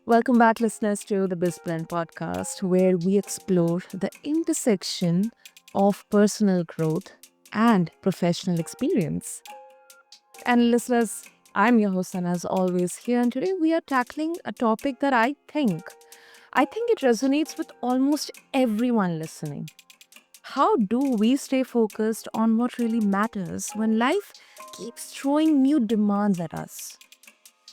Welcome back, listeners, to the BizBlend Podcast, where we explore the intersection of personal growth and professional experience. And listeners, I'm your host, and as always, here and today we are tackling a topic that I think it resonates with almost everyone listening. How do we stay focused on what really matters when life keeps throwing new demands at us?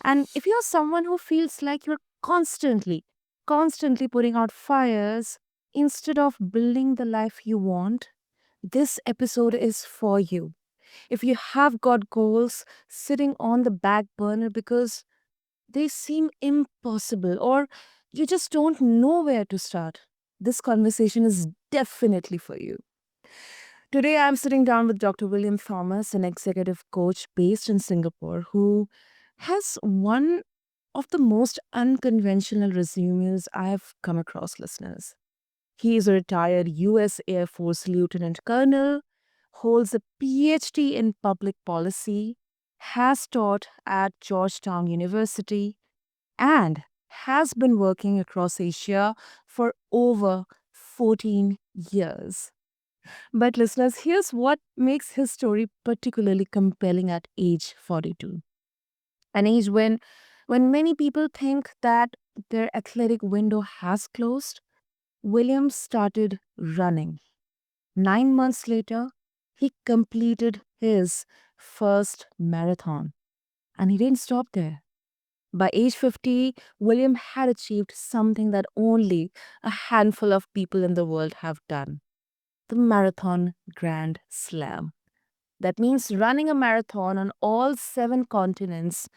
And if you're someone who feels like you're constantly putting out fires instead of building the life you want, this episode is for you. If you have got goals sitting on the back burner because they seem impossible or you just don't know where to start, this conversation is definitely for you. Today, I'm sitting down with Dr. William Thomas, an executive coach based in Singapore, who has one of the most unconventional resumes I've come across, listeners. He is a retired US Air Force Lieutenant Colonel, holds a PhD in public policy, has taught at Georgetown University, and has been working across Asia for over 14 years. But, listeners, here's what makes his story particularly compelling at age 42, an age when many people think that their athletic window has closed. William started running. 9 months later, he completed his first marathon. And he didn't stop there. By age 50, William had achieved something that only a handful of people in the world have done: the Marathon Grand Slam. That means running a marathon on all seven continents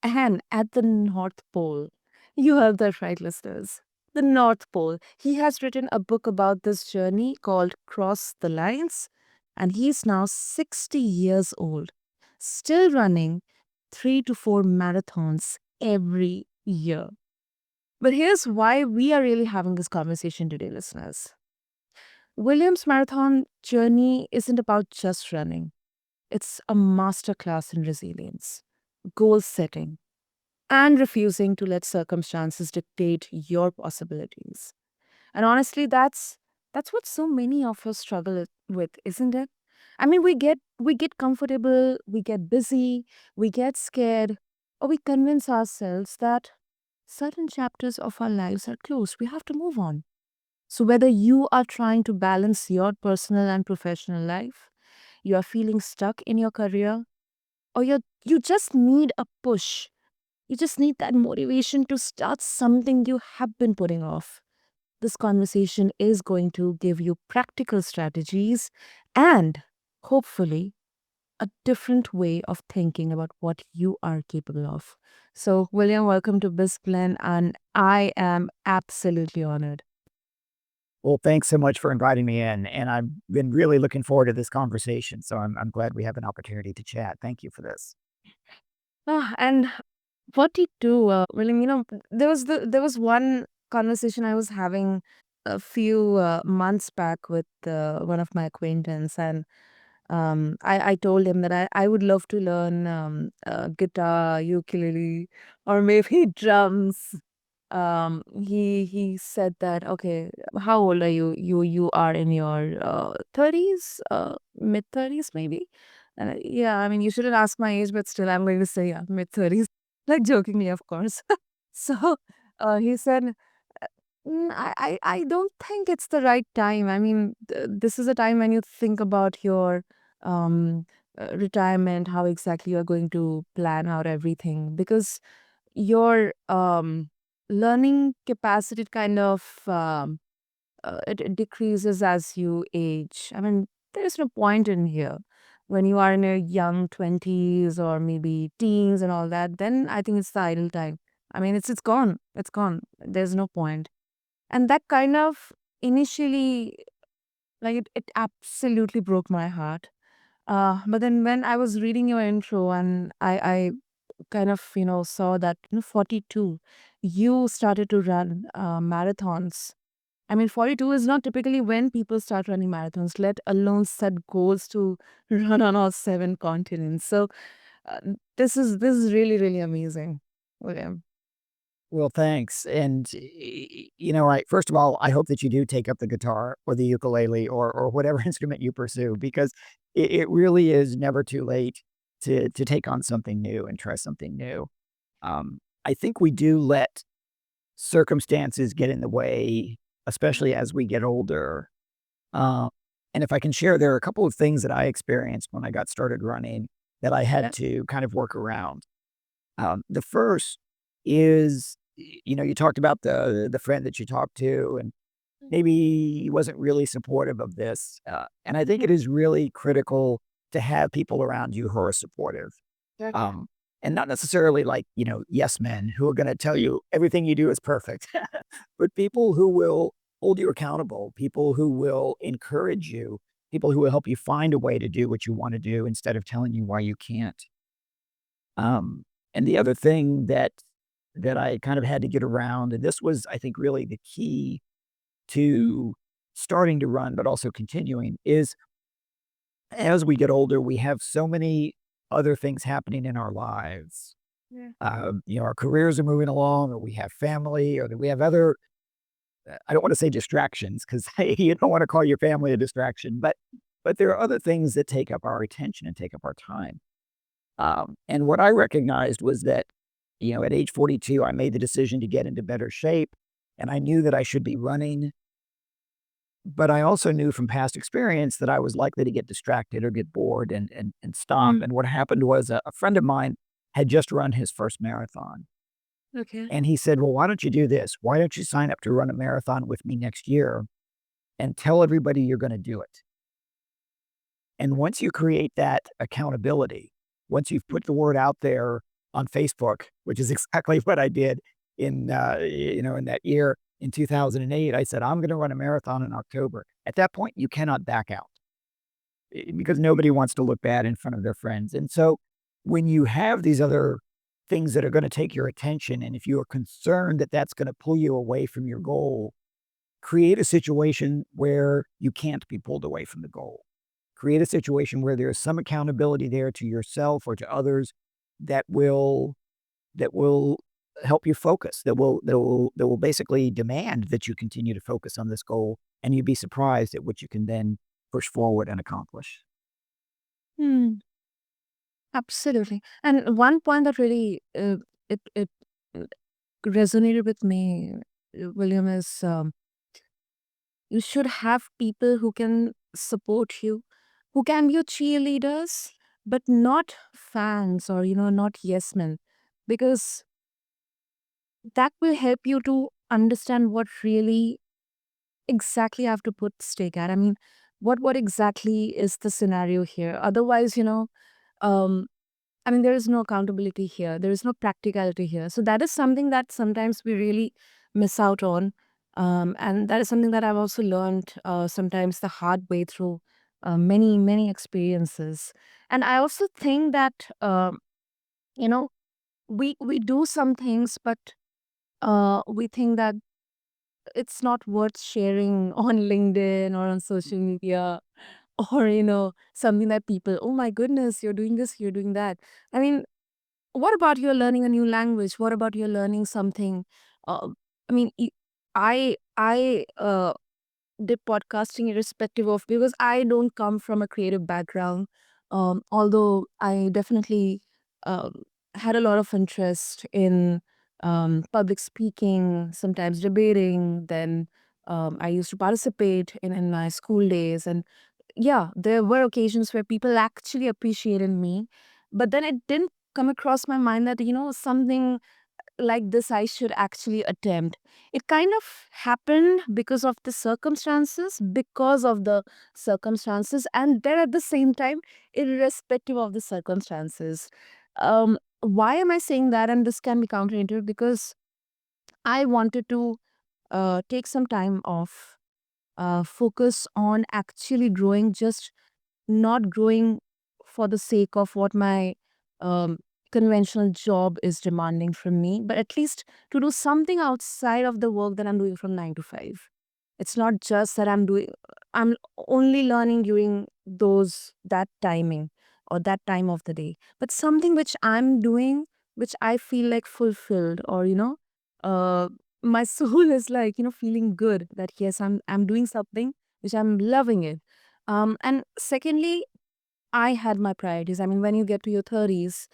and at the North Pole. You heard that right, listeners. The North Pole. He has written a book about this journey called Cross the Lines, and he's now 60 years old, still running 3 to 4 marathons every year. But here's why we are really having this conversation today, listeners. Williams' marathon journey isn't about just running. It's a masterclass in resilience, goal setting, and refusing to let circumstances dictate your possibilities. And honestly, that's what so many of us struggle with, isn't it? I mean, we get comfortable, we get busy, we get scared, or we convince ourselves that certain chapters of our lives are closed. We have to move on. So whether you are trying to balance your personal and professional life, you are feeling stuck in your career, or you just need a push, you just need that motivation to start something you have been putting off. This conversation is going to give you practical strategies and hopefully a different way of thinking about what you are capable of. So, William, welcome to BizBlend, and I am absolutely honored. Well, thanks so much for inviting me in, and I've been really looking forward to this conversation, so I'm glad we have an opportunity to chat. Thank you for this. And what do you do, William? There was one conversation I was having a few months back with one of my acquaintance, and I told him that I would love to learn guitar, ukulele, or maybe drums. He said that, okay, how old are you? You are in your 30s, mid 30s maybe. Yeah, I mean, you shouldn't ask my age, but still, I'm going to say, yeah, mid 30s, like jokingly, of course. So he said, I don't think it's the right time. I mean, this is a time when you think about your um, retirement, how exactly you're going to plan out everything, because your learning capacity kind of it decreases as you age. I mean, there's no point in here. When you are in your young 20s or maybe teens and all that, then I think it's the idle time. I mean, it's gone. It's gone. There's no point. And that kind of initially, like, it absolutely broke my heart. But then when I was reading your intro and I kind of, saw that, 42, you started to run marathons. I mean, 42 is not typically when people start running marathons, let alone set goals to run on all seven continents. So this is really, really amazing, William. Well, thanks. And first of all, I hope that you do take up the guitar or the ukulele or whatever instrument you pursue, because it really is never too late to take on something new and try something new. I think we do let circumstances get in the way, especially as we get older. Uh, and if I can share, there are a couple of things that I experienced when I got started running that I had to kind of work around. The first is, you talked about the friend that you talked to, and maybe he wasn't really supportive of this. And I think it is really critical to have people around you who are supportive. Um, and not necessarily like, yes men who are going to tell you everything you do is perfect, but people who will hold you accountable, people who will encourage you, people who will help you find a way to do what you want to do instead of telling you why you can't. Um, and the other thing that I kind of had to get around, and this was, I think, really the key to starting to run, but also continuing, is as we get older, we have so many other things happening in our lives. Our careers are moving along, or we have family, or that we have other, I don't want to say distractions because you don't want to call your family a distraction, but there are other things that take up our attention and take up our time. And what I recognized was that, at age 42, I made the decision to get into better shape, and I knew that I should be running. But I also knew from past experience that I was likely to get distracted or get bored and stop. And what happened was a friend of mine had just run his first marathon. Okay. And he said, well, why don't you do this? Why don't you sign up to run a marathon with me next year and tell everybody you're going to do it? And once you create that accountability, once you've put the word out there on Facebook, which is exactly what I did in that year in 2008, I said, I'm going to run a marathon in October. At that point, you cannot back out because nobody wants to look bad in front of their friends. And so when you have these other things that are going to take your attention, and if you are concerned that that's going to pull you away from your goal, create a situation where you can't be pulled away from the goal. Create a situation where there's some accountability there to yourself or to others that will help you focus, that will basically demand that you continue to focus on this goal, and you'd be surprised at what you can then push forward and accomplish. Hmm. Absolutely. And one point that really it resonated with me, William, is you should have people who can support you, who can be your cheerleaders, but not fans or, not yes men, because that will help you to understand what really exactly you have to put stake at. I mean, what exactly is the scenario here? Otherwise, um, I mean, there is no accountability here. There is no practicality here. So that is something that sometimes we really miss out on. And that is something that I've also learned sometimes the hard way through many, many experiences. And I also think that, you know, we do some things, but we think that it's not worth sharing on LinkedIn or on social media or, something that people, oh my goodness, you're doing this, you're doing that. I mean, what about you're learning a new language? What about you're learning something? Uh, I mean, I did podcasting irrespective of because I don't come from a creative background. Although I definitely um, had a lot of interest in public speaking, sometimes debating. Then I used to participate in my school days, and yeah, there were occasions where people actually appreciated me, but then it didn't come across my mind that something like this I should actually attempt. It kind of happened because of the circumstances, and then at the same time, irrespective of the circumstances. Why am I saying that? And this can be counterintuitive because I wanted to take some time off, focus on actually growing, just not growing for the sake of what my um, conventional job is demanding from me, but at least to do something outside of the work that I'm doing from 9 to 5. It's not just that I'm only learning during that timing or that time of the day, but something which I'm doing, which I feel like fulfilled or, uh, my soul is like, feeling good that yes, I'm doing something which I'm loving it. And secondly, I had my priorities. I mean, when you get to your 30s,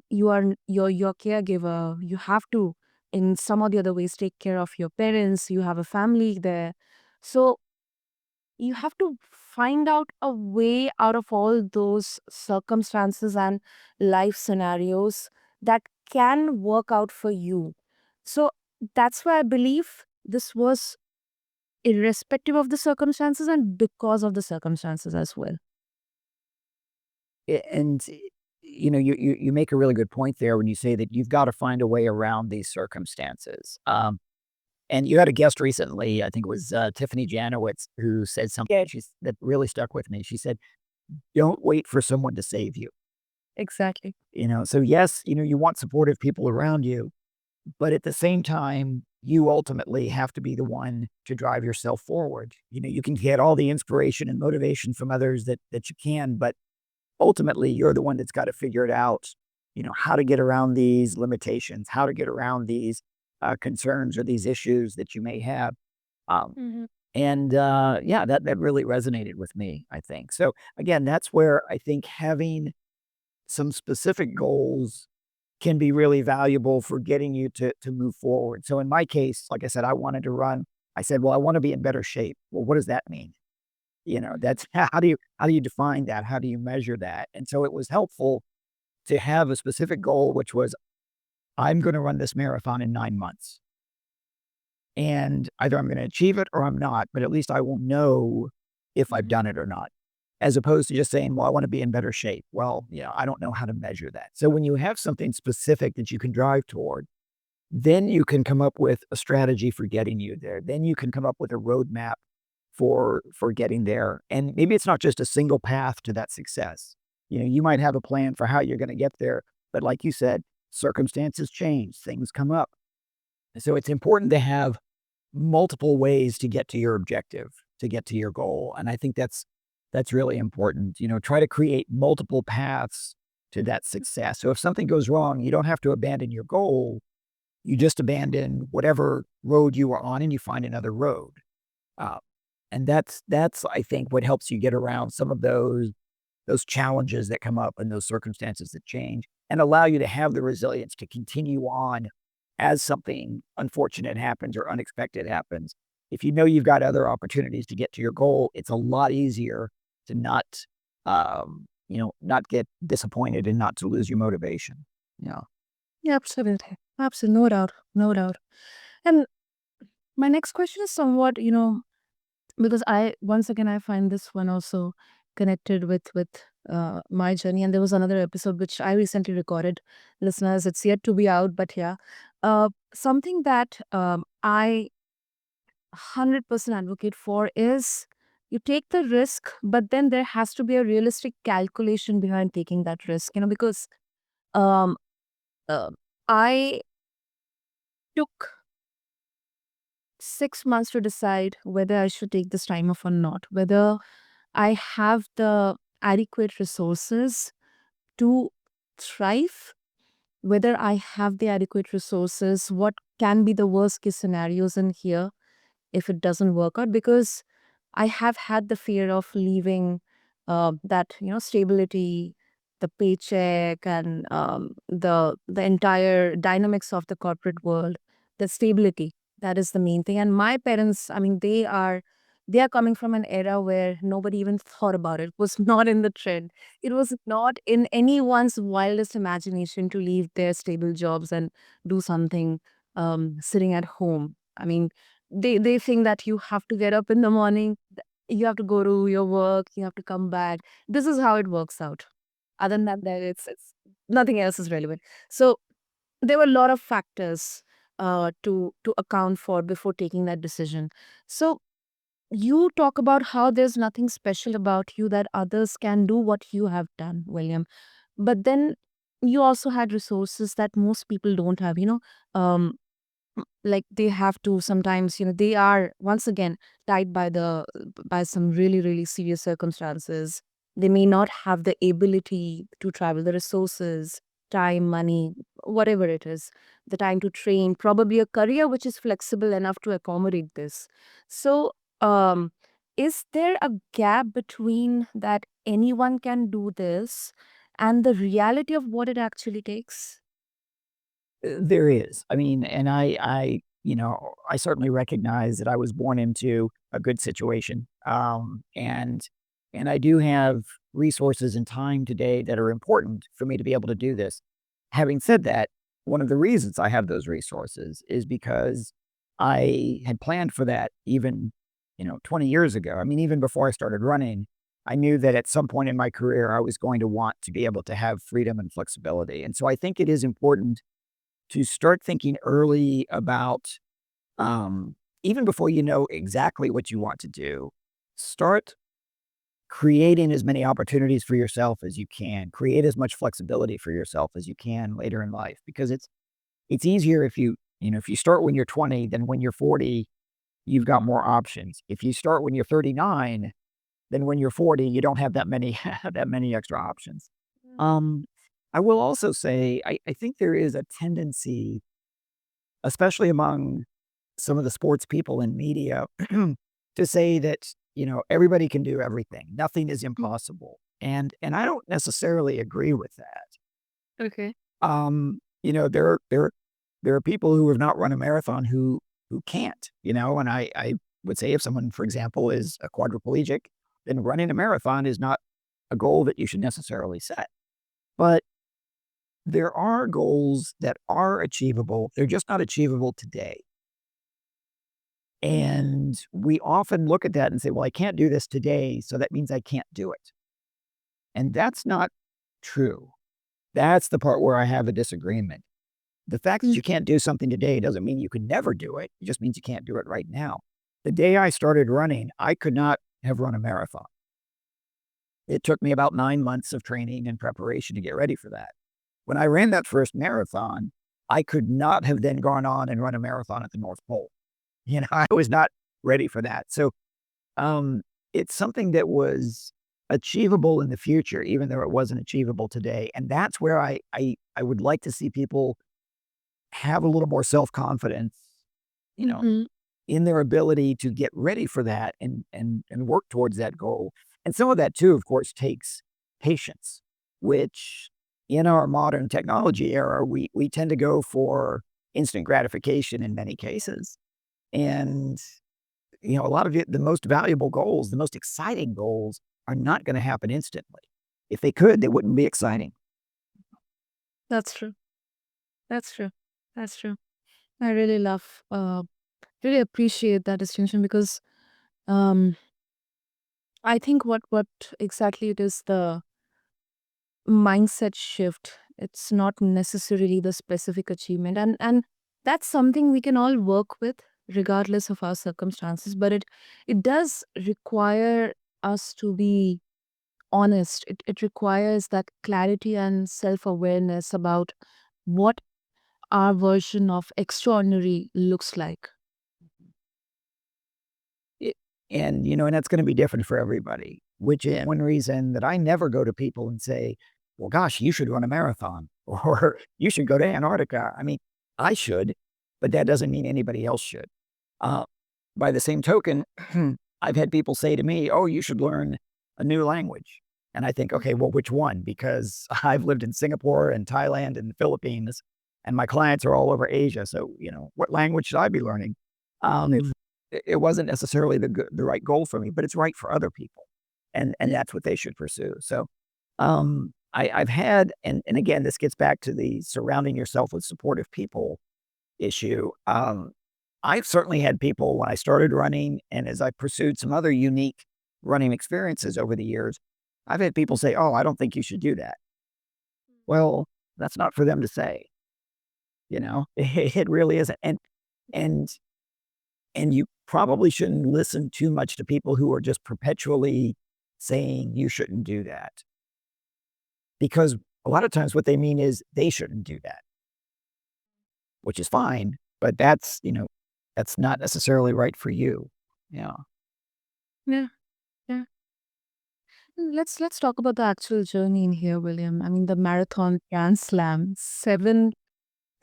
you are your caregiver. You have to, in some or the other ways, take care of your parents. You have a family there, so you have to find out a way out of all those circumstances and life scenarios that can work out for you. So that's why I believe this was irrespective of the circumstances and because of the circumstances as well. And you make a really good point there when you say that you've got to find a way around these circumstances. And you had a guest recently, I think it was Tiffany Janowitz, who said something that really stuck with me. She said, "Don't wait for someone to save you." Exactly. So yes, you want supportive people around you, but at the same time, you ultimately have to be the one to drive yourself forward. You can get all the inspiration and motivation from others that you can, but ultimately you're the one that's got to figure it out, how to get around these limitations, how to get around these concerns or these issues that you may have. Um, Hmm. and yeah, that really resonated with me, I think. So again, that's where I think having some specific goals can be really valuable for getting you to move forward. So in my case, like I said, I wanted to run. I said, well, I want to be in better shape. Well, what does that mean? That's how do you define that? How do you measure that? And so it was helpful to have a specific goal, which was I'm going to run this marathon in 9 months. And either I'm going to achieve it or I'm not, but at least I will know if I've Hmm. done it or not, as opposed to just saying, well, I want to be in better shape. Well, I don't know how to measure that. So when you have something specific that you can drive toward, then you can come up with a strategy for getting you there. Then you can come up with a roadmap for getting there. And maybe it's not just a single path to that success. You might have a plan for how you're going to get there, but like you said, circumstances change, things come up. So it's important to have multiple ways to get to your objective, to get to your goal. And I think that's really important. Try to create multiple paths to that success. So if something goes wrong, you don't have to abandon your goal. You just abandon whatever road you were on and you find another road. Uh, and that's I think what helps you get around some of those challenges that come up and those circumstances that change and allow you to have the resilience to continue on as something unfortunate happens or unexpected happens. If you know you've got other opportunities to get to your goal, it's a lot easier to not get disappointed and not to lose your motivation. Yeah. Yeah, absolutely. Absolutely. No doubt. No doubt. And my next question is somewhat, because once again, I find this one also connected with my journey. And there was another episode which I recently recorded. Listeners, it's yet to be out, but yeah. Something that I 100% advocate for is you take the risk, but then there has to be a realistic calculation behind taking that risk, because um, uh, I took 6 months to decide whether I should take this time off or not, whether I have the adequate resources to thrive, whether I have the adequate resources, what can be the worst case scenarios in here if it doesn't work out, because I have had the fear of leaving that stability, the paycheck, and the entire dynamics of the corporate world. The stability, that is the main thing. And my parents, I mean, they are coming from an era where nobody even thought about it. It was not in the trend. It was not in anyone's wildest imagination to leave their stable jobs and do something sitting at home. I mean, they think that you have to get up in the morning, you have to go to your work, you have to come back. This is how it works out. Other than that, it's nothing else is relevant. So there were a lot of factors to account for before taking that decision. So you talk about how there's nothing special about you that others can do what you have done, William. But then you also had resources that most people don't have. Um, like they have to sometimes, they are once again tied by some really really serious circumstances. They may not have the ability to travel, the resources, time, money, whatever it is, the time to train, probably a career which is flexible enough to accommodate this. So, um, is there a gap between that anyone can do this and the reality of what it actually takes? There is. I mean, and I certainly recognize that I was born into a good situation. And I do have resources and time today that are important for me to be able to do this. Having said that, one of the reasons I have those resources is because I had planned for that even, 20 years ago. I mean, even before I started running, I knew that at some point in my career, I was going to want to be able to have freedom and flexibility. And so I think it is important to start thinking early about, um, even before you know exactly what you want to do, start creating as many opportunities for yourself as you can. Create as much flexibility for yourself as you can later in life, because it's easier if if you start when you're 20 than when you're 40, you've got more options. If you start when you're 39, then when you're 40, you don't have that many that many extra options. Um, I will also say I think there is a tendency, especially among some of the sports people in media, to say that, everybody can do everything. Nothing is impossible. And I don't necessarily agree with that. Okay. There are people who have not run a marathon who can't, and I would say if someone, for example, is a quadriplegic, then running a marathon is not a goal that you should necessarily set. But there are goals that are achievable. They're just not achievable today. And we often look at that and say, well, I can't do this today, so that means I can't do it. And that's not true. That's the part where I have a disagreement. The fact that you can't do something today doesn't mean you can never do it. It just means you can't do it right now. The day I started running, I could not have run a marathon. It took me about 9 months of training and preparation to get ready for that. When I ran that first marathon, I could not have then gone on and run a marathon at the North Pole. I was not ready for that. So it's something that was achievable in the future, even though it wasn't achievable today. And that's where I would like to see people have a little more self-confidence, you know, Mm-hmm. in their ability to get ready for that and work towards that goal. And some of that too, of course, takes patience, which in our modern technology era, we tend to go for instant gratification in many cases. And a lot of the most valuable goals, the most exciting goals are not going to happen instantly. If they could, they wouldn't be exciting. That's true. That's true. That's true. I really really appreciate that distinction because um, I think what exactly it is the mindset shift. It's not necessarily the specific achievement, and that's something we can all work with regardless of our circumstances. But it does require us to be honest. It requires that clarity and self awareness about what our version of extraordinary looks like. It, and that's going to be different for everybody, which is one reason that I never go to people and say, well, gosh, you should run a marathon or you should go to Antarctica. I mean, I should, but that doesn't mean anybody else should. Uh, by the same token, I've had people say to me, oh, you should learn a new language. And I think, okay, well, which one? Because I've lived in Singapore and Thailand and the Philippines, and my clients are all over Asia. So, what language should I be learning? It wasn't necessarily the right goal for me, but it's right for other people, and that's what they should pursue. So, I've had, and again, this gets back to the surrounding yourself with supportive people issue. I've certainly had people when I started running, and as I pursued some other unique running experiences over the years, I've had people say, "Oh, I don't think you should do that." Well, that's not for them to say. It really isn't, and And you probably shouldn't listen too much to people who are just perpetually saying you shouldn't do that. Because a lot of times what they mean is they shouldn't do that, which is fine, but that's not necessarily right for you. Yeah. Yeah, yeah. Let's talk about the actual journey in here, William. I mean, the marathon Grand Slam, 7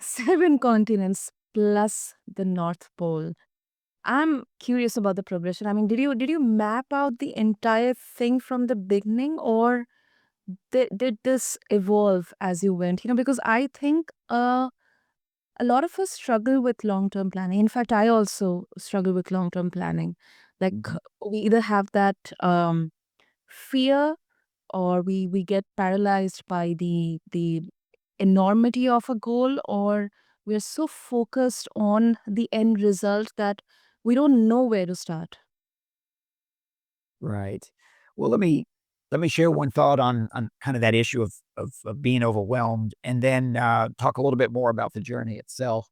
7 continents plus the North Pole. I'm curious about the progression. I mean, did you map out the entire thing from the beginning, or did this evolve as you went? Because I think a lot of us struggle with long-term planning. In fact, I also struggle with long-term planning. Like Mhm. we either have that fear, or we get paralyzed by the enormity of a goal, or we're so focused on the end result that we don't know where to start. Right. Well, let me share one thought on kind of that issue of being overwhelmed, and then talk a little bit more about the journey itself.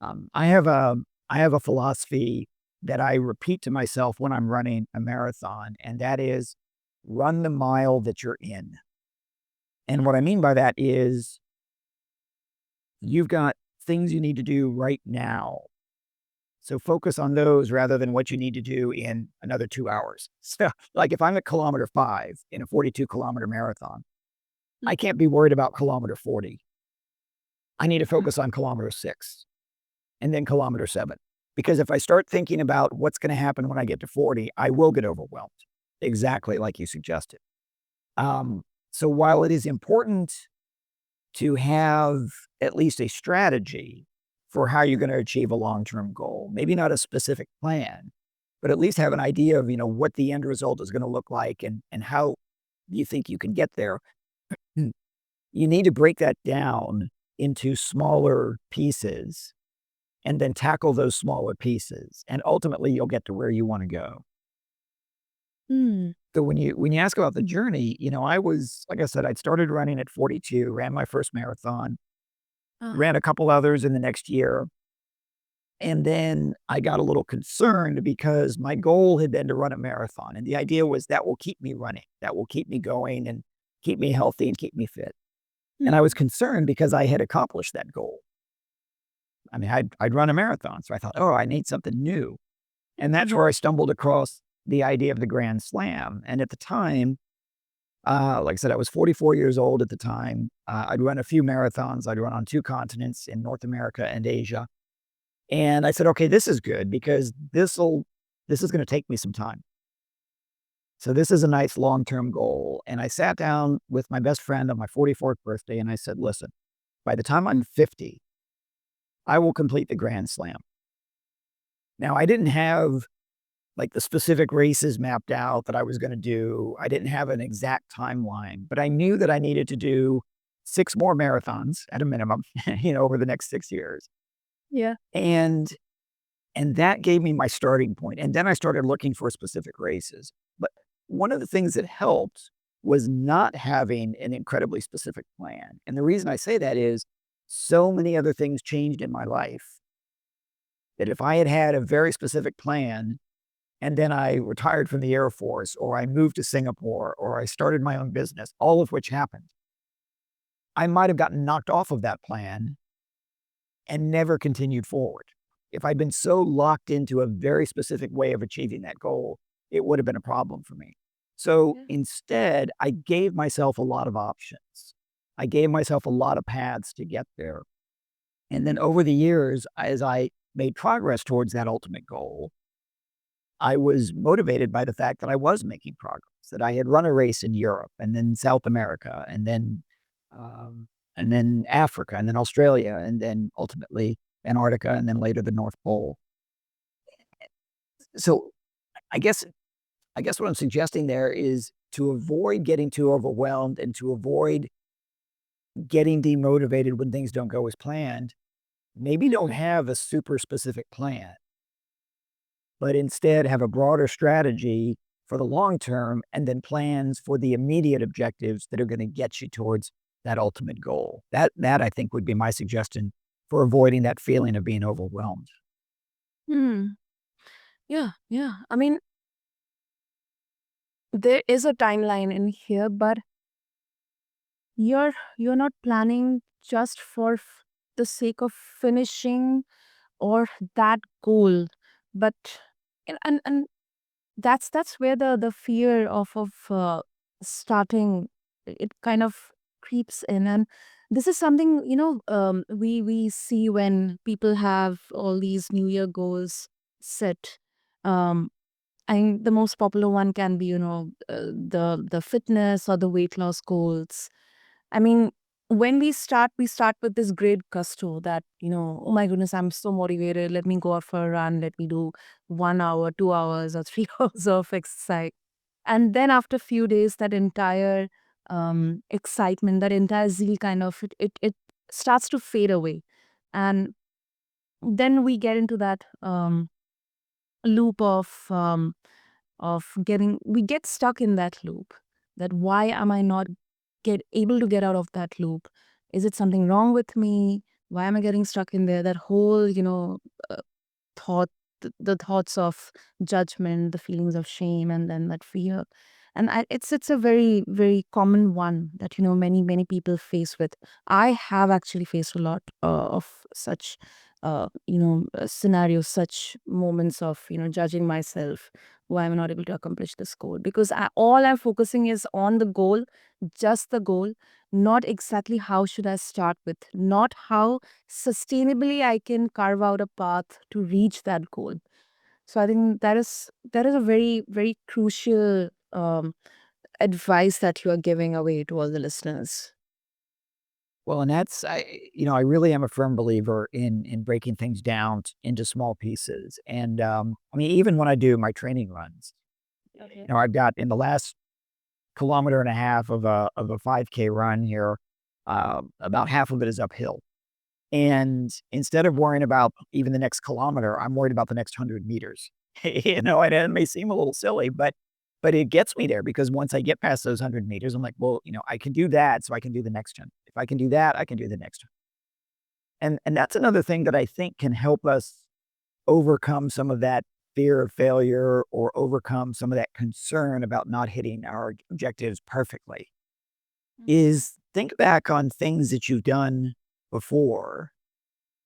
I have a philosophy that I repeat to myself when I'm running a marathon, and that is run the mile that you're in. And what I mean by that is you've got things you need to do right now. So focus on those rather than what you need to do in another 2 hours. So, like if I'm at kilometer 5 in a 42-kilometer marathon, I can't be worried about kilometer 40. I need to focus on kilometer 6 and then kilometer 7. Because if I start thinking about what's going to happen when I get to 40, I will get overwhelmed. Exactly like you suggested. Um, so while it is important to have at least a strategy for how you're going to achieve a long-term goal, maybe not a specific plan, but at least have an idea of, what the end result is going to look like and how you think you can get there. Mm. You need to break that down into smaller pieces and then tackle those smaller pieces. And ultimately you'll get to where you want to go. Hmm. So when you ask about the journey, I was, like I said, I'd started running at 42, ran my first marathon, Ah. ran a couple others in the next year. And then I got a little concerned because my goal had been to run a marathon. And the idea was that will keep me running, that will keep me going and keep me healthy and keep me fit. And I was concerned because I had accomplished that goal. I mean, I'd run a marathon. So I thought, oh, I need something new. And that's where I stumbled across the idea of the Grand Slam. And at the time, like I said, I was 44 years old at the time. I'd run a few marathons. I'd run on 2 continents in North America and Asia. And I said, okay, this is good because this is going to take me some time. So this is a nice long-term goal. And I sat down with my best friend on my 44th birthday and I said, listen, by the time I'm 50, I will complete the Grand Slam. Now, I didn't have like the specific races mapped out that I was going to do. I didn't have an exact timeline, but I knew that I needed to do 6 more marathons at a minimum, over the next 6 years. Yeah. And that gave me my starting point, and then I started looking for specific races. But one of the things that helped was not having an incredibly specific plan, and the reason I say that is so many other things changed in my life that if I had had a very specific plan, and then I retired from the Air Force, or I moved to Singapore, or I started my own business, all of which happened, I might have gotten knocked off of that plan and never continued forward. If I'd been so locked into a very specific way of achieving that goal, it would have been a problem for me. So Yeah. instead, I gave myself a lot of options. I gave myself a lot of paths to get there. And then over the years, as I made progress towards that ultimate goal, I was motivated by the fact that I was making progress, that I had run a race in Europe and then South America um, and then Africa and then Australia and then ultimately Antarctica and then later the North Pole. So I guess I guess what I'm suggesting there is to avoid getting too overwhelmed and to avoid getting demotivated when things don't go as planned. Maybe don't have a super specific plan, but instead have a broader strategy for the long term and then plans for the immediate objectives that are going to get you towards that ultimate goal. That I think would be my suggestion for avoiding that feeling of being overwhelmed. Hmm. Yeah, yeah. I mean, there is a timeline in here, but you're not planning just for the sake of finishing or that goal, but and that's where the fear of starting, it kind of creeps in. And this is something, we see when people have all these New Year goals set. Um, I think the most popular one can be, the fitness or the weight loss goals. I mean, when we start with this great gusto that, oh my goodness, I'm so motivated. Let me go out for a run. Let me do 1 hour, 2 hours, or 3 hours of exercise. And then after a few days, that entire excitement, that entire zeal kind of it starts to fade away. And then we get into that loop of getting we get stuck in that loop, that why am I not get able to get out of that loop? Is it something wrong with me? Why am I getting stuck in there? That whole, uh, thought the thoughts of judgment, the feelings of shame, and then that fear. And it's a very, very common one that, many people face with. I have actually faced a lot of such scenarios, such moments of, judging myself. Why am I not able to accomplish this goal? Because all I'm focusing is on the goal, just the goal, not exactly how should I start with, not how sustainably I can carve out a path to reach that goal. So I think that is a very, very crucial advice that you are giving away to all the listeners. Well, and that's I really am a firm believer in breaking things down into small pieces. And I mean, even when I do my training runs, Okay. I've got in the last kilometer and a half of a 5K run here, about half of it is uphill. And instead of worrying about even the next kilometer, I'm worried about the next 100 meters. And it may seem a little silly, but it gets me there because once I get past those 100 meters, I'm like, well, I can do that, so I can do the next one. If I can do that, I can do the next one. And that's another thing that I think can help us overcome some of that fear of failure or overcome some of that concern about not hitting our objectives perfectly. Mhm. Is think back on things that you've done before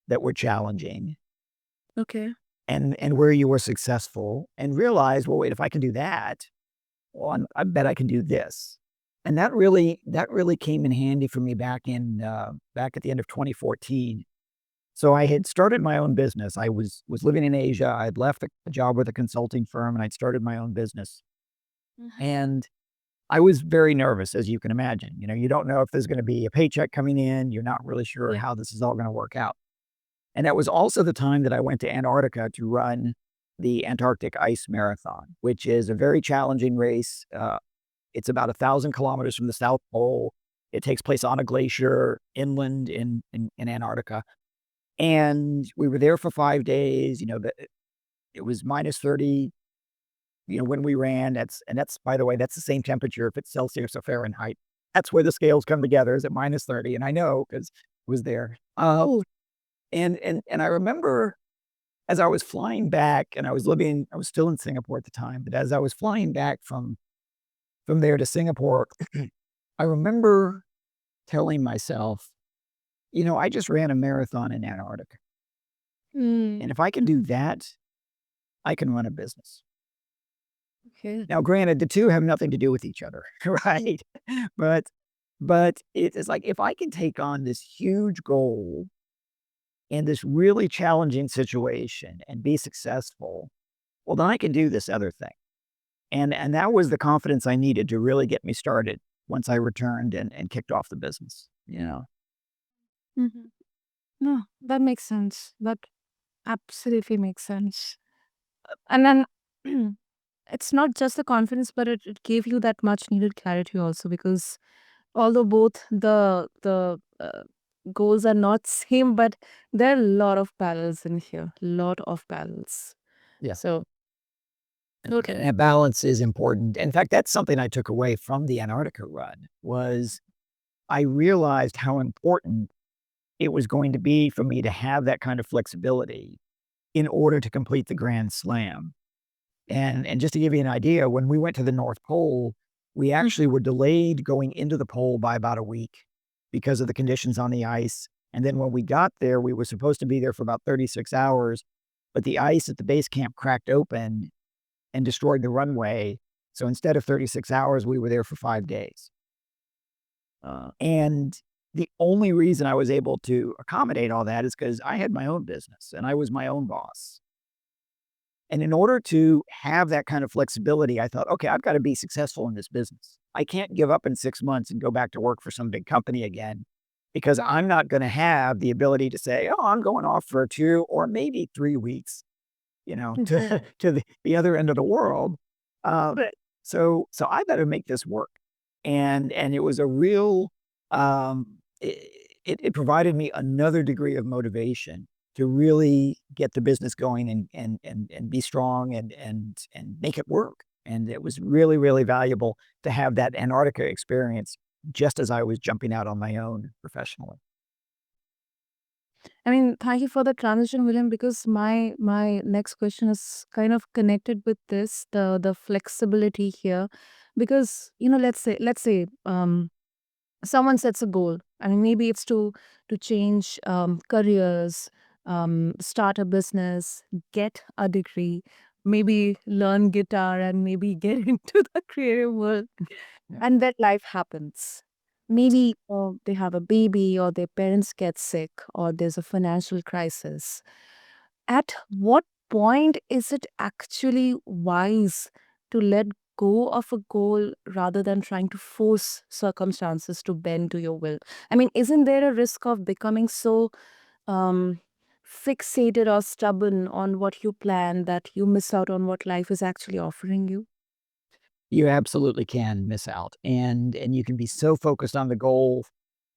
that were challenging Okay. and where you were successful and realize, well, wait, if I can do that, well, I bet I can do this. And that really came in handy for me back at the end of 2014. So I had started my own business. I was living in Asia. I had left a job with a consulting firm and I'd started my own business. Mhm. And I was very nervous, as you can imagine. You don't know if there's going to be a paycheck coming in. You're not really sure Yeah. how this is all going to work out. And that was also the time that I went to Antarctica to run the Antarctic Ice Marathon, which is a very challenging race. It's about 1,000 kilometers from the South Pole. It takes place on a glacier inland in Antarctica. And we were there for 5 days. It was minus 30, when we ran. That's, by the way, that's the same temperature if it's Celsius or Fahrenheit. That's where the scales come together is at minus 30. And I know because I was there. And I remember as I was flying back and I was still in Singapore at the time, but as I was flying back from there to Singapore, I remember telling myself, I just ran a marathon in Antarctica. And Mm. if I can do that, I can run a business. Okay. Now, granted, the two have nothing to do with each other, right? But it's like if I can take on this huge goal in this really challenging situation and be successful, well, then I can do this other thing. And that was the confidence I needed to really get me started once I returned and kicked off the business. Mhm. No, that makes sense. That absolutely makes sense. And then it's not just the confidence, but it gave you that much needed clarity also, because although both the goals are not same, but there are a lot of parallels in here, lot of parallels. Yeah. So And totally. that balance is important. In fact, that's something I took away from the Antarctica run was I realized how important it was going to be for me to have that kind of flexibility in order to complete the Grand Slam. And just to give you an idea, when we went to the North Pole, we actually were delayed going into the pole by about a week because of the conditions on the ice. And then when we got there, we were supposed to be there for about 36 hours, but the ice at the base camp cracked open and destroyed the runway. So instead of 36 hours, we were there for 5 days. And the only reason I was able to accommodate all that is because I had my own business and I was my own boss. And in order to have that kind of flexibility, I thought, okay, I've got to be successful in this business. I can't give up in 6 months and go back to work for some big company again because I'm not going to have the ability to say, oh, I'm going off for 2 or maybe 3 weeks, to, Mhm. to the other end of the world. But so I got to make this work. And it was a real, it provided me another degree of motivation to really get the business going and be strong and make it work. And it was really, really valuable to have that Antarctica experience just as I was jumping out on my own professionally. I mean, thank you for the transition, William, because my next question is kind of connected with this, the flexibility here. Because, let's say someone sets a goal. I mean, maybe it's to change careers, start a business, get a degree, maybe learn guitar, and maybe get into the creative world, Yeah. and that life happens. Maybe they have a baby, or their parents get sick, or there's a financial crisis. At what point is it actually wise to let go of a goal rather than trying to force circumstances to bend to your will? I mean, isn't there a risk of becoming so um, fixated or stubborn on what you plan that you miss out on what life is actually offering you? You absolutely can miss out, and you can be so focused on the goal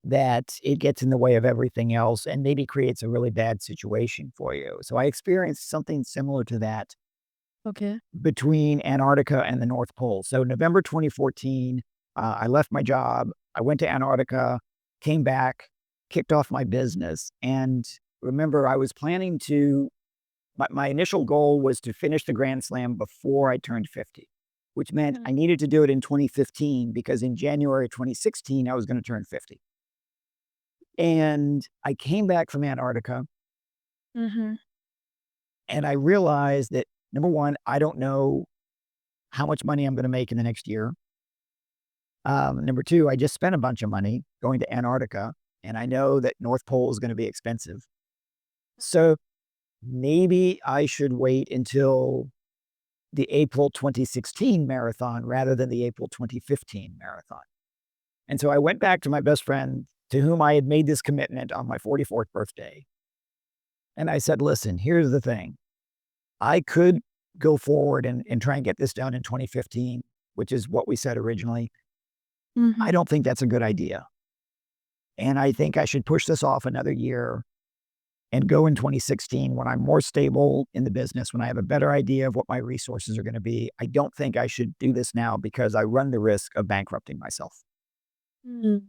that it gets in the way of everything else and maybe creates a really bad situation for you. So I experienced something similar to that Okay. between Antarctica and the North Pole. So November 2014, I left my job. I went to Antarctica, came back, kicked off my business. And remember, I was planning to, my initial goal was to finish the Grand Slam before I turned 50, which meant I needed to do it in 2015 because in January 2016, I was going to turn 50. And I came back from Antarctica Mm-hmm. and I realized that number one, I don't know how much money I'm going to make in the next year. Number two, I just spent a bunch of money going to Antarctica, and I know that North Pole is going to be expensive. So maybe I should wait until the April 2016 marathon rather than the April 2015 marathon. And so I went back to my best friend to whom I had made this commitment on my 44th birthday. And I said, listen, here's the thing. I could go forward and try and get this done in 2015, which is what we said originally. Mm-hmm. I don't think that's a good idea. And I think I should push this off another year and go in 2016 when I'm more stable in the business, when I have a better idea of what my resources are going to be. I don't think I should do this now because I run the risk of bankrupting myself. Mm.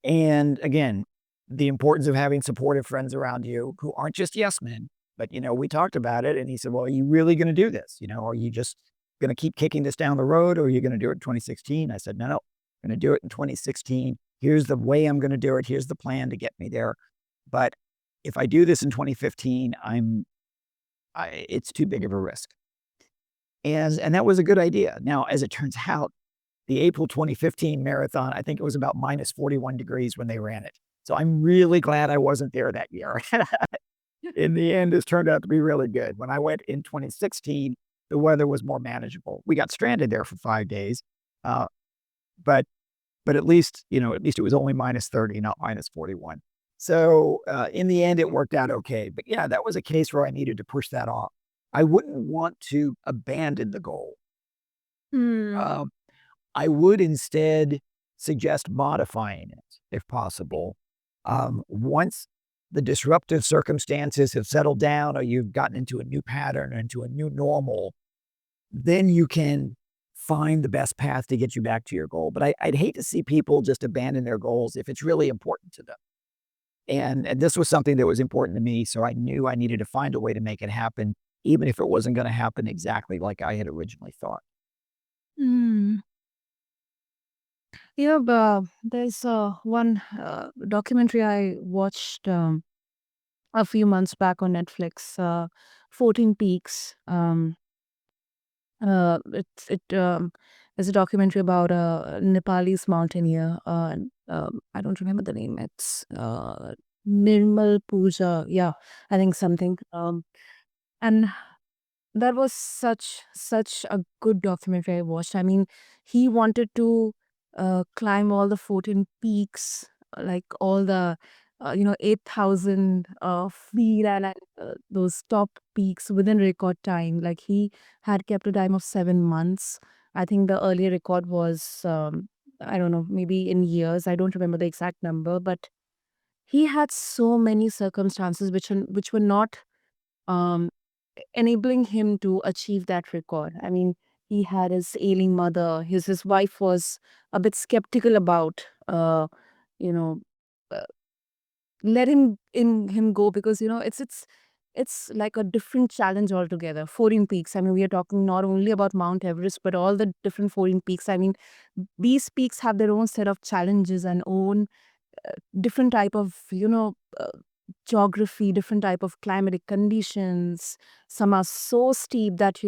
And again, the importance of having supportive friends around you who aren't just yes men, but we talked about it and he said, well, are you really going to do this? Are you just going to keep kicking this down the road or are you going to do it in 2016? I said, no, I'm going to do it in 2016. Here's the way I'm going to do it. Here's the plan to get me there. But if I do this in 2015, it's too big of a risk. And that was a good idea. Now, as it turns out, the April 2015 marathon, I think it was about minus 41 degrees when they ran it. So I'm really glad I wasn't there that year. In the end, it's turned out to be really good. When I went in 2016, the weather was more manageable. We got stranded there for 5 days, uh, but at least it was only minus 30, not minus 41. So in the end, it worked out okay. But yeah, that was a case where I needed to push that off. I wouldn't want to abandon the goal. Mm. Um, I would instead suggest modifying it if possible. Once the disruptive circumstances have settled down or you've gotten into a new pattern or into a new normal, then you can find the best path to get you back to your goal. But I'd hate to see people just abandon their goals if it's really important to them. And this was something that was important to me. So I knew I needed to find a way to make it happen, even if it wasn't going to happen exactly like I had originally thought. Mm. There's one documentary I watched a few months back on Netflix, 14 Peaks. It There's a documentary about a Nepalese mountaineer. I don't remember the name. It's Nirmal Puja. Yeah, I think something. And that was such a good documentary I watched. I mean, he wanted to climb all the 14 peaks, like all the 8,000 feet and those top peaks within record time. Like he had kept a time of 7 months. I think the earlier record was I don't know, maybe in years. I don't remember the exact number, but he had so many circumstances which were not um, enabling him to achieve that record. I mean, he had his ailing mother. His wife was a bit skeptical about, you know, uh, let him go because it's like a different challenge altogether. 14 peaks. I mean, we are talking not only about Mount Everest, but all the different 14 peaks. I mean, these peaks have their own set of challenges and own different type of geography, different type of climatic conditions. Some are so steep that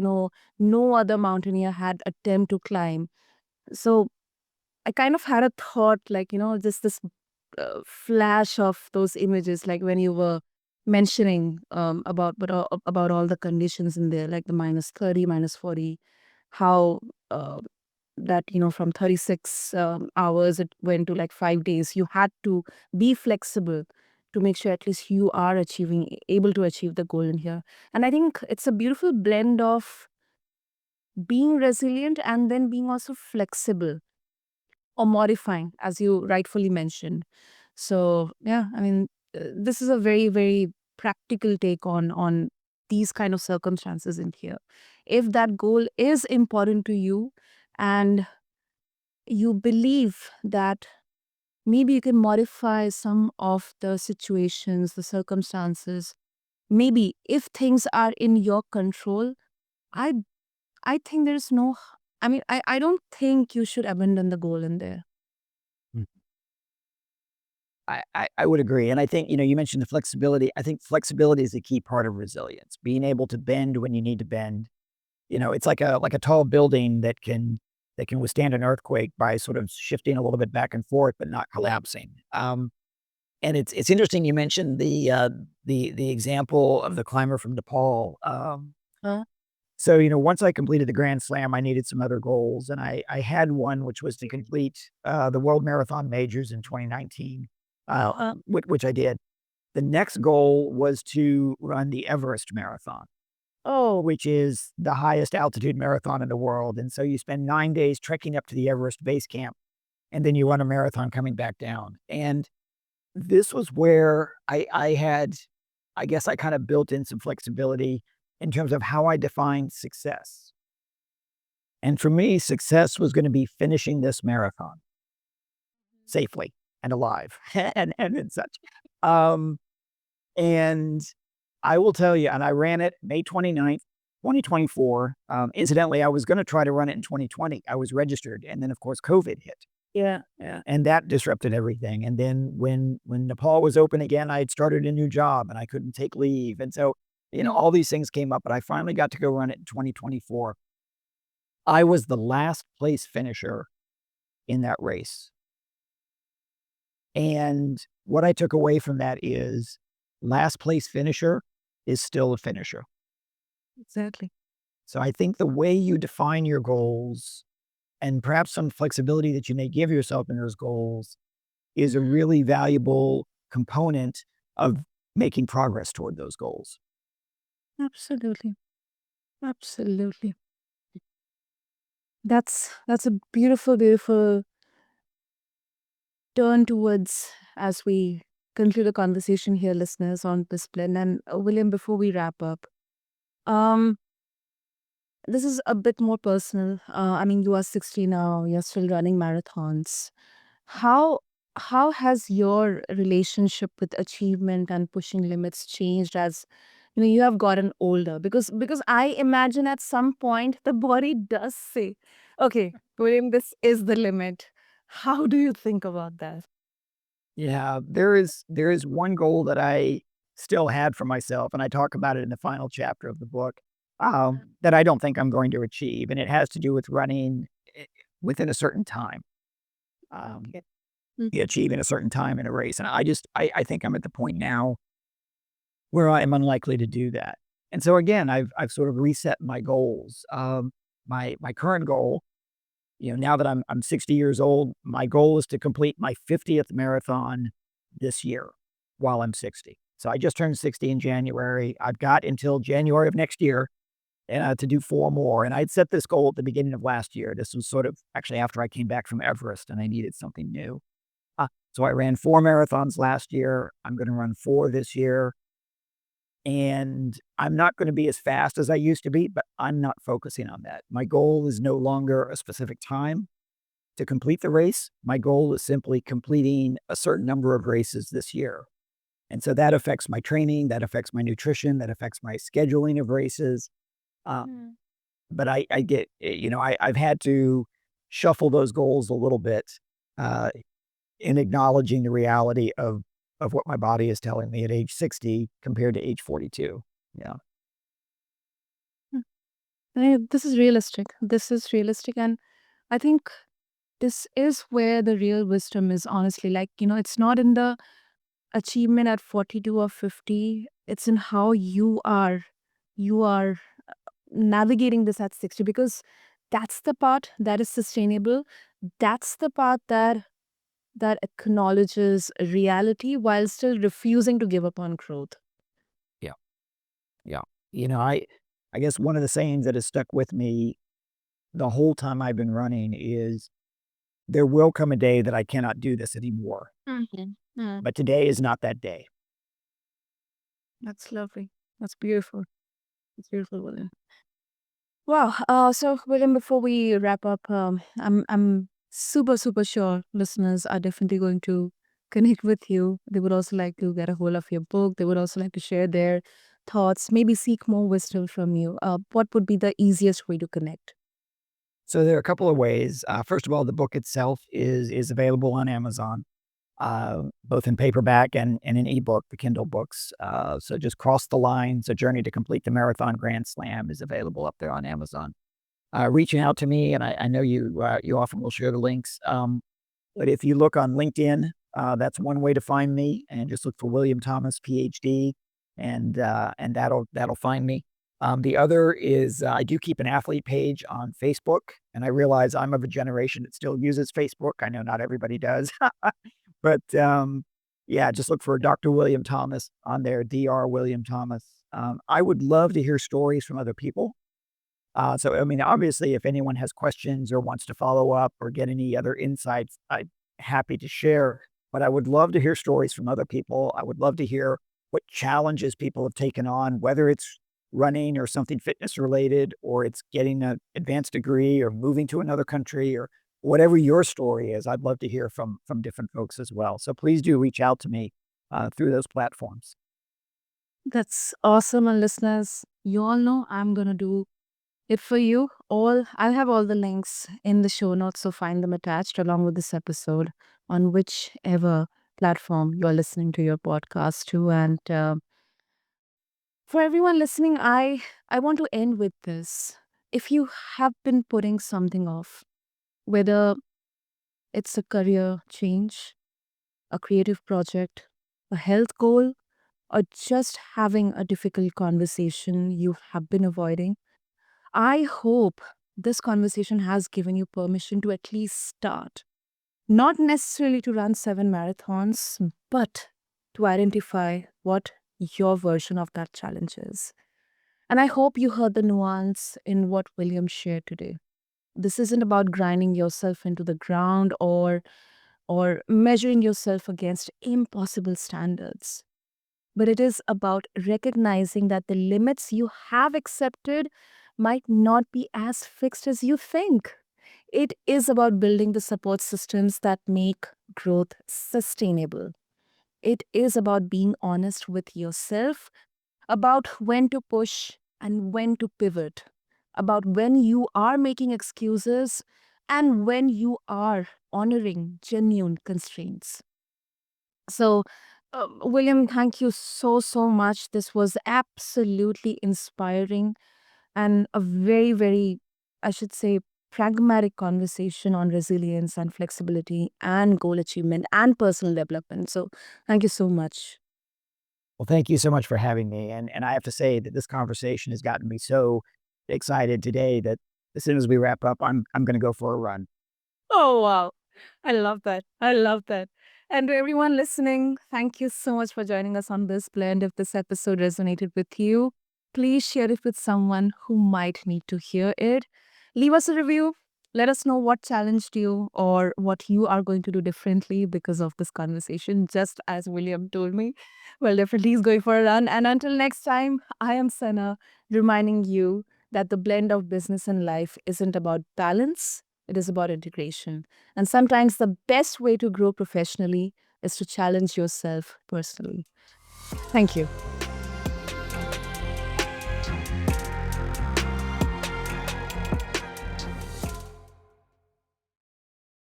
no other mountaineer had attempt to climb. So I kind of had a thought, like just this flash of those images, like when you were mentioning about all the conditions in there, like the -30, -40, how that from 36 hours it went to like 5 days. You had to be flexible to make sure at least you are able to achieve the goal in here. And I think it's a beautiful blend of being resilient and then being also flexible or modifying, as you rightfully mentioned. So yeah, I mean, this is a very, very practical take on these kind of circumstances in here. If that goal is important to you and you believe that maybe you can modify some of the situations, the circumstances. Maybe if things are in your control, I I think there's no I mean, I don't think you should abandon the goal in there. Mm. I would agree, and I think, you mentioned the flexibility. I think flexibility is a key part of resilience, being able to bend when you need to bend. It's like a tall building that can withstand an earthquake by sort of shifting a little bit back and forth, but not collapsing. And it's interesting you mentioned the example of the climber from Nepal. Huh? So, once I completed the Grand Slam, I needed some other goals, and I had one which was to complete the World Marathon Majors in 2019, which I did. The next goal was to run the Everest Marathon, which is the highest altitude marathon in the world. And so you spend 9 days trekking up to the Everest base camp, and then you run a marathon coming back down. And this was where I guess I kind of built in some flexibility in terms of how I defined success. And for me, success was going to be finishing this marathon safely and alive and such. Um, and I will tell you, and I ran it May 29th, 2024. Incidentally, I was going to try to run it in 2020. I was registered. And then, of course, COVID hit. Yeah, yeah. And that disrupted everything. And then when Nepal was open again, I had started a new job and I couldn't take leave. And so, all these things came up, but I finally got to go run it in 2024. I was the last place finisher in that race. And what I took away from that is last place finisher is still a finisher. Exactly. So I think the way you define your goals and perhaps some flexibility that you may give yourself in those goals is a really valuable component of making progress toward those goals. Absolutely. Absolutely. That's a beautiful, beautiful turn towards as we conclude the conversation here, listeners, on BizBlend. And William, before we wrap up, um, this is a bit more personal. I mean, you are 60 now, you're still running marathons. How how has your relationship with achievement and pushing limits changed as you have gotten older? Because I imagine at some point the body does say, "Okay, William, this is the limit." How do you think about that? Yeah, there is one goal that I still had for myself, and I talk about it in the final chapter of the book, that I don't think I'm going to achieve, and it has to do with running. within a certain time, um, Mm. you achieve in a certain time in a race. And I think I'm at the point now where I am unlikely to do that. And so again, I've sort of reset my goals. My current goal, now that I'm 60 years old, my goal is to complete my 50th marathon this year while I'm 60. So I just turned 60 in January. I've got until January of next year to do 4 more. And I'd set this goal at the beginning of last year. This was sort of actually after I came back from Everest and I needed something new. So I ran 4 marathons last year. I'm going to run 4 this year. And I'm not going to be as fast as I used to be, but I'm not focusing on that. My goal is no longer a specific time to complete the race. My goal is simply completing a certain number of races this year. And so that affects my training, that affects my nutrition, that affects my scheduling of races. Uh, Mm. but I get, I've had to shuffle those goals a little bit uh, in acknowledging the reality of what my body is telling me at age 60 compared to age 42. Yeah. Mm. This is realistic. This is realistic. And I think this is where the real wisdom is, honestly. Like, it's not in the achievement at 42 or 50, it's in how you are navigating this at 60, because that's the part that is sustainable. That's the part that acknowledges reality while still refusing to give up on growth. Yeah. Yeah. I guess one of the sayings that has stuck with me the whole time I've been running is there will come a day that I cannot do this anymore, Mhm. Mm. but today is not that day. That's lovely. That's beautiful. It's beautiful, William. Wow. So William, before we wrap up, I'm super super sure listeners are definitely going to connect with you. They would also like to get a hold of your book. They would also like to share their thoughts, maybe seek more wisdom from you. What would be the easiest way to connect? So there are a couple of ways. First of all, the book itself is available on Amazon, both in paperback and in ebook, the Kindle books. So just cross the lines. A Journey to Complete the Marathon Grand Slam is available up there on Amazon. Reaching out to me, and I know you often will share the links. But if you look on LinkedIn, that's one way to find me, and just look for William Thomas, PhD, and that'll find me. The other is I do keep an athlete page on Facebook, and I realize I'm of a generation that still uses Facebook. I know not everybody does, but yeah, just look for Dr. William Thomas on there, Dr. William Thomas. I would love to hear stories from other people. So, I mean, obviously, if anyone has questions or wants to follow up or get any other insights, I'm happy to share. But I would love to hear stories from other people. I would love to hear what challenges people have taken on, whether it's running or something fitness related, or it's getting an advanced degree or moving to another country or whatever your story is. I'd love to hear from different folks as well. So please do reach out to me through those platforms. That's awesome. And listeners, you all know I'm gonna do it for you. I'll have all the links in the show notes, so find them attached along with this episode on whichever platform you're listening to your podcast to. And for everyone listening, I want to end with this. If you have been putting something off, whether it's a career change, a creative project, a health goal, or just having a difficult conversation you have been avoiding, I hope this conversation has given you permission to at least start. Not necessarily to run 7 marathons, but to identify what your version of that challenge is. And I hope you heard the nuance in what William shared today. This isn't about grinding yourself into the ground or measuring yourself against impossible standards, but it is about recognizing that the limits you have accepted might not be as fixed as you think. It is about building the support systems that make growth sustainable. It is about being honest with yourself about when to push and when to pivot, about when you are making excuses and when you are honoring genuine constraints. So, William, thank you so, so much. This was absolutely inspiring and a very, very, I should say, pragmatic conversation on resilience and flexibility and goal achievement and personal development. So, thank you so much. Well, thank you so much for having me. And I have to say that this conversation has gotten me so excited today that as soon as we wrap up, I'm going to go for a run. Oh, wow. I love that. I love that. And to everyone listening, thank you so much for joining us on this blend. If this episode resonated with you, please share it with someone who might need to hear it. Leave us a review. Let us know what challenged you or what you are going to do differently because of this conversation, just as William told me. Well, definitely he's going for a run. And until next time, I am Sana, reminding you that the blend of business and life isn't about balance, it is about integration. And sometimes the best way to grow professionally is to challenge yourself personally. Thank you.